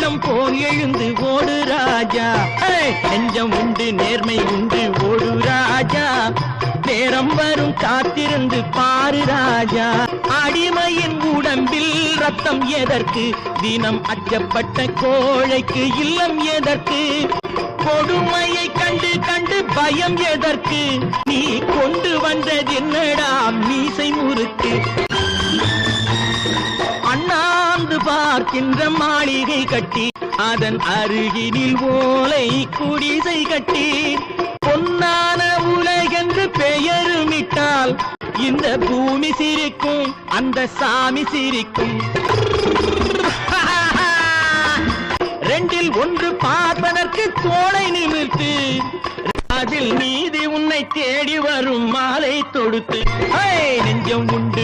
சிங்கம் போல் எழுந்து ஓடு ராஜா. நெஞ்சம் உண்டு நேர்மை உண்டு ஓடு ராஜா. நேரம் வரும் காத்திருந்து பாரு ராஜா. அடிமையின் உடம்பில் ரத்தம் எதற்கு? தினம் அச்சப்பட்ட கோழைக்கு இல்லம் எதற்கு? கொடுமையை கண்டு கண்டு பயம் எதற்கு? நீ கொண்டு வந்தது என்னடா மீசை முறுக்கு? அண்ணாந்து பார்க்கின்ற மாளிகை கட்டி அதன் அருகினில் ஓலை குடிசை கட்டி பொன்னான உலகென்று பெயருமிட்டால் இந்த பூமி சிரிக்கும், அந்த சாமி சிரிக்கும். ரெண்டில் ஒன்று பார்ப்பதற்கு தோளை நிமிர்த்து, அதில் நீதி உன்னை தேடி வரும் மாலை தொடுத்து. நெஞ்சம் உண்டு